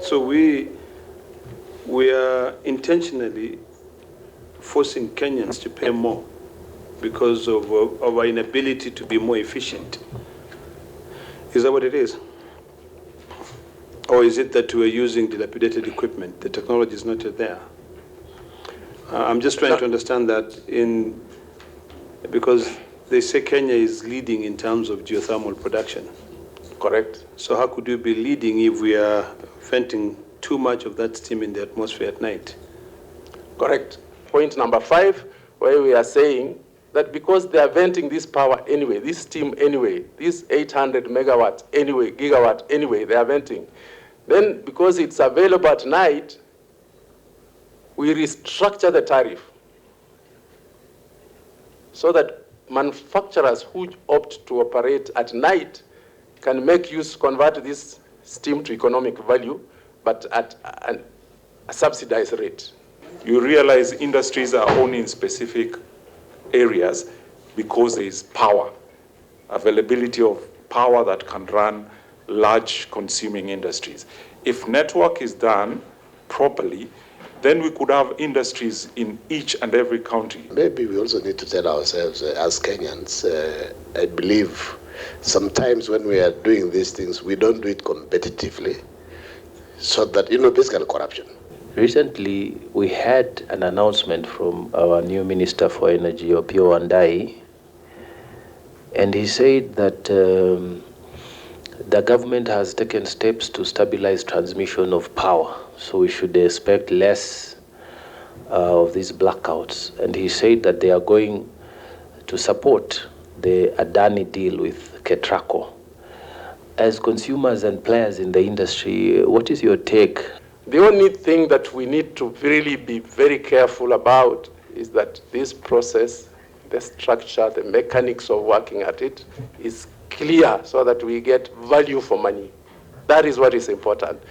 So we are intentionally forcing Kenyans to pay more because of our inability to be more efficient. Is that what it is? Or is it that we're using dilapidated equipment? The technology is not yet there. I'm just trying to understand that because they say Kenya is leading in terms of geothermal production. Correct. So how could you be leading if we are venting too much of that steam in the atmosphere at night? Correct. Point number 5, where we are saying that because they are venting this power anyway, this steam anyway, this 800 megawatts anyway, gigawatt anyway, they are venting. Then because it's available at night, we restructure the tariff so that manufacturers who opt to operate at night can convert this steam to economic value, but at a subsidized rate. You realize industries are owning specific areas because there is power, availability of power that can run large consuming industries. If network is done properly, then we could have industries in each and every country. Maybe we also need to tell ourselves as Kenyans, I believe sometimes when we are doing these things, we don't do it competitively, so that, basically corruption. Recently, we had an announcement from our new Minister for Energy, Award Adani, and he said that the government has taken steps to stabilize transmission of power, so we should expect less of these blackouts. And he said that they are going to support the Adani deal with Ketracco. As consumers and players in the industry, what is your take? The only thing that we need to really be very careful about is that this process, the structure, the mechanics of working at it is clear so that we get value for money. That is what is important,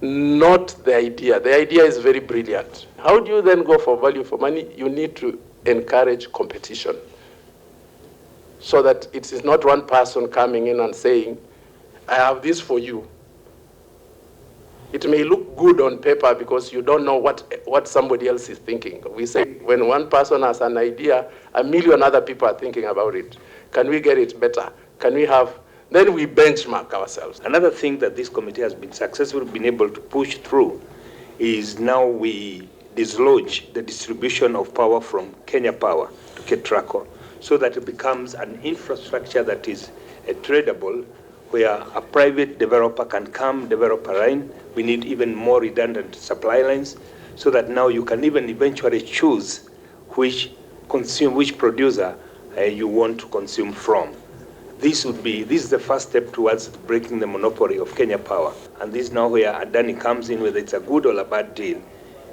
not the idea. The idea is very brilliant. How do you then go for value for money? You need to encourage competition so that it is not one person coming in and saying, I have this for you. It may look good on paper because you don't know what somebody else is thinking. We say when one person has an idea, 1 million other people are thinking about it. Can we get it better? Can we have, then we benchmark ourselves. Another thing that this committee has been successfully able to push through is now we dislodge the distribution of power from Kenya Power to Ketracco so that it becomes an infrastructure that is tradable, where a private developer can come, develop a line. We need even more redundant supply lines so that now you can even eventually choose which producer you want to consume from. This is the first step towards breaking the monopoly of Kenya Power. And this is now where Adani comes in, whether it's a good or a bad deal.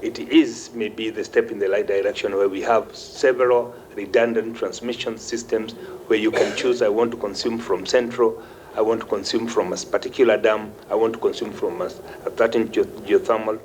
It is maybe the step in the right direction where we have several redundant transmission systems where you can choose, I want to consume from Central, I want to consume from a particular dam, I want to consume from a certain geothermal.